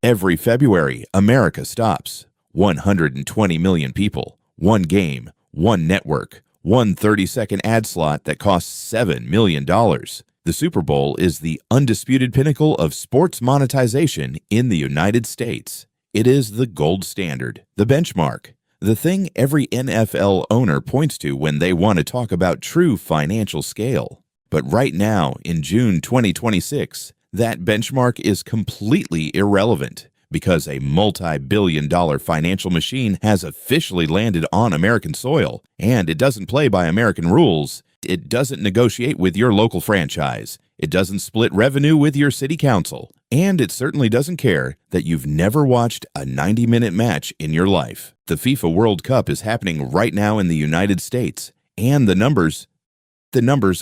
Every February, America stops. 120 million people, one game, one network, one 30-second ad slot that costs $7 million. The Super Bowl is the undisputed pinnacle of sports monetization in the United States. It is the gold standard, the benchmark, the thing every NFL owner points to when they want to talk about true financial scale. But right now, in June 2026, that benchmark is completely irrelevant because a multi-billion-dollar financial machine has officially landed on American soil, and it doesn't play by American rules. It doesn't negotiate with your local franchise. It doesn't split revenue with your city council. And it certainly doesn't care that you've never watched a 90-minute match in your life. The FIFA World Cup is happening right now in the United States, and the numbers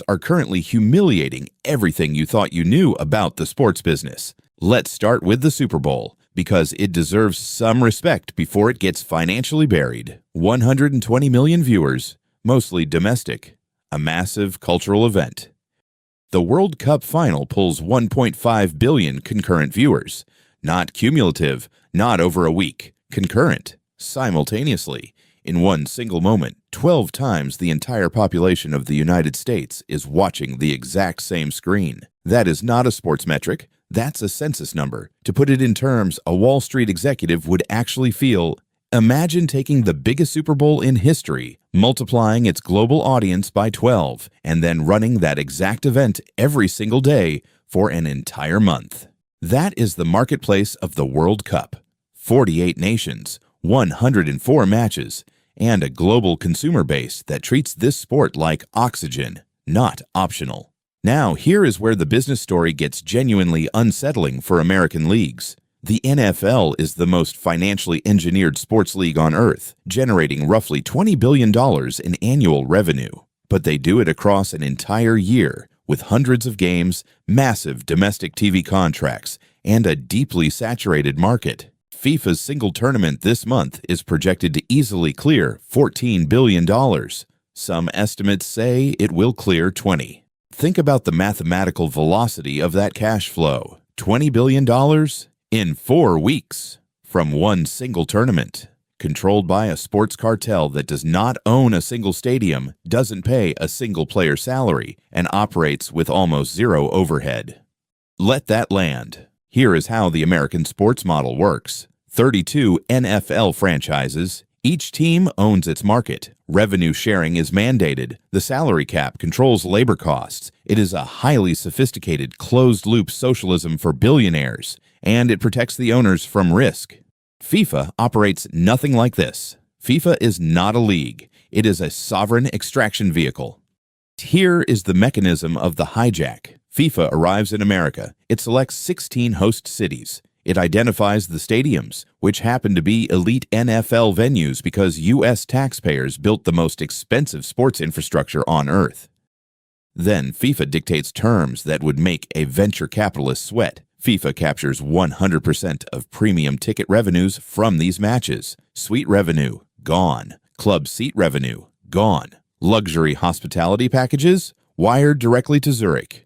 are currently humiliating everything you thought you knew about the sports business. Let's start with the Super Bowl, because it deserves some respect before it gets financially buried. 120 million viewers, mostly domestic. A massive cultural event. The World Cup final pulls 1.5 billion concurrent viewers. Not cumulative, not over a week. Concurrent, simultaneously. In one single moment, 12 times the entire population of the United States is watching the exact same screen. That is not a sports metric. That's a census number. To put it in terms a Wall Street executive would actually feel, imagine taking the biggest Super Bowl in history, multiplying its global audience by 12, and then running that exact event every single day for an entire month. That is the marketplace of the World Cup. 48 nations, 104 matches, and a global consumer base that treats this sport like oxygen, not optional. Now, here is where the business story gets genuinely unsettling for American leagues. The NFL is the most financially engineered sports league on earth, generating roughly $20 billion in annual revenue. But they do it across an entire year, with hundreds of games, massive domestic TV contracts, and a deeply saturated market. FIFA's single tournament this month is projected to easily clear $14 billion. Some estimates say it will clear 20. Think about the mathematical velocity of that cash flow. $20 billion in 4 weeks from one single tournament. Controlled by a sports cartel that does not own a single stadium, doesn't pay a single player salary, and operates with almost zero overhead. Let that land. Here is how the American sports model works. 32 NFL franchises. Each team owns its market. Revenue sharing is mandated. The salary cap controls labor costs. It is a highly sophisticated, closed-loop socialism for billionaires, and it protects the owners from risk. FIFA operates nothing like this. FIFA is not a league. It is a sovereign extraction vehicle. Here is the mechanism of the hijack. FIFA arrives in America. It selects 16 host cities. It identifies the stadiums, which happen to be elite NFL venues because U.S. taxpayers built the most expensive sports infrastructure on earth. Then FIFA dictates terms that would make a venture capitalist sweat. FIFA captures 100% of premium ticket revenues from these matches. Suite revenue, gone. Club seat revenue, gone. Luxury hospitality packages, wired directly to Zurich.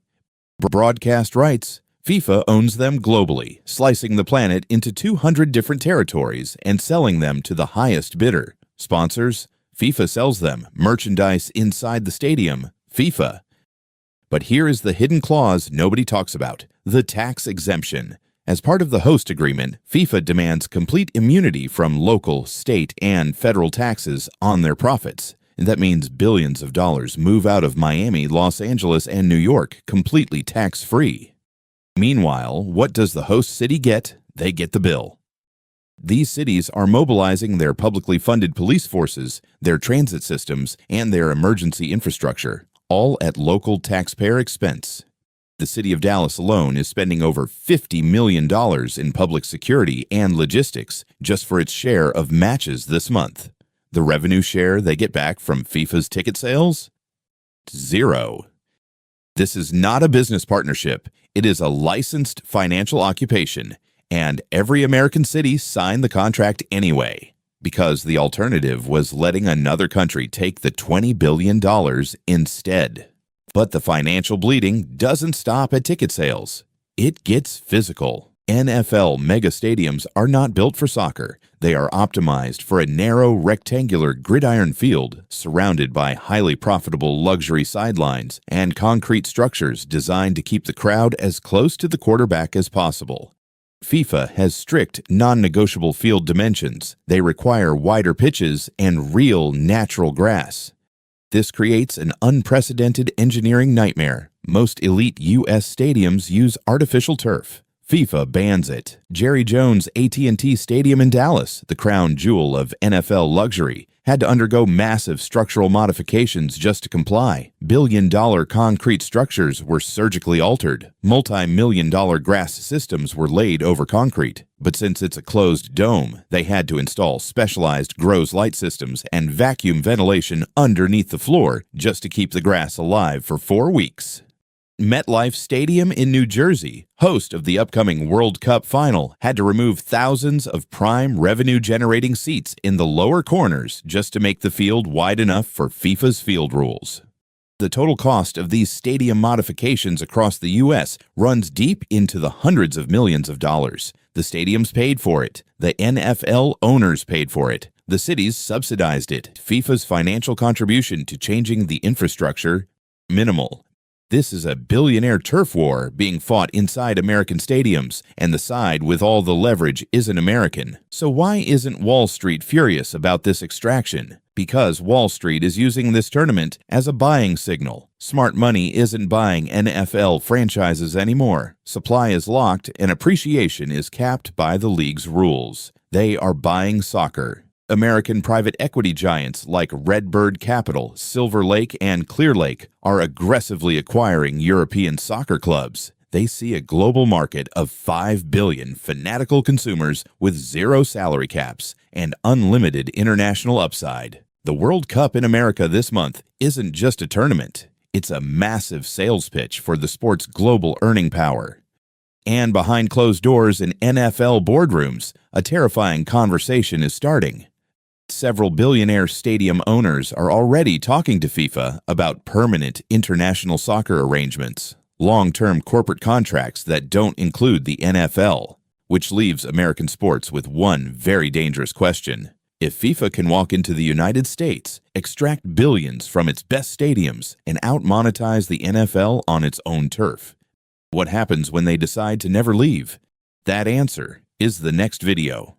Broadcast rights, FIFA owns them globally, slicing the planet into 200 different territories and selling them to the highest bidder. Sponsors, FIFA sells them. Merchandise inside the stadium, FIFA. But here is the hidden clause nobody talks about, the tax exemption. As part of the host agreement, FIFA demands complete immunity from local, state, and federal taxes on their profits. And that means billions of dollars move out of Miami, Los Angeles, and New York completely tax-free. Meanwhile, what does the host city get? They get the bill. These cities are mobilizing their publicly funded police forces, their transit systems, and their emergency infrastructure, all at local taxpayer expense. The city of Dallas alone is spending over $50 million in public security and logistics just for its share of matches this month. The revenue share they get back from FIFA's ticket sales? Zero. This is not a business partnership. It is a licensed financial occupation, and every American city signed the contract anyway, because the alternative was letting another country take the $20 billion instead. But the financial bleeding doesn't stop at ticket sales. It gets physical. NFL mega stadiums are not built for soccer. They are optimized for a narrow, rectangular gridiron field surrounded by highly profitable luxury sidelines and concrete structures designed to keep the crowd as close to the quarterback as possible. FIFA has strict, non-negotiable field dimensions. They require wider pitches and real, natural grass. This creates an unprecedented engineering nightmare. Most elite U.S. stadiums use artificial turf. FIFA bans it. Jerry Jones' AT&T Stadium in Dallas, the crown jewel of NFL luxury, had to undergo massive structural modifications just to comply. Billion-dollar concrete structures were surgically altered. Multi-million-dollar grass systems were laid over concrete. But since it's a closed dome, they had to install specialized grows light systems and vacuum ventilation underneath the floor just to keep the grass alive for 4 weeks. MetLife Stadium in New Jersey, host of the upcoming World Cup final, had to remove thousands of prime revenue-generating seats in the lower corners just to make the field wide enough for FIFA's field rules. The total cost of these stadium modifications across the U.S. runs deep into the hundreds of millions of dollars. The stadiums paid for it. The NFL owners paid for it. The cities subsidized it. FIFA's financial contribution to changing the infrastructure, minimal. This is a billionaire turf war being fought inside American stadiums, and the side with all the leverage isn't American. So why isn't Wall Street furious about this extraction? Because Wall Street is using this tournament as a buying signal. Smart money isn't buying NFL franchises anymore. Supply is locked and appreciation is capped by the league's rules. They are buying soccer. American private equity giants like Redbird Capital, Silver Lake, and Clear Lake are aggressively acquiring European soccer clubs. They see a global market of 5 billion fanatical consumers with zero salary caps and unlimited international upside. The World Cup in America this month isn't just a tournament. It's a massive sales pitch for the sport's global earning power. And behind closed doors in NFL boardrooms, a terrifying conversation is starting. Several billionaire stadium owners are already talking to FIFA about permanent international soccer arrangements, long-term corporate contracts that don't include the NFL, which leaves American sports with one very dangerous question. If FIFA can walk into the United States, extract billions from its best stadiums, and out-monetize the NFL on its own turf, what happens when they decide to never leave? That answer is the next video.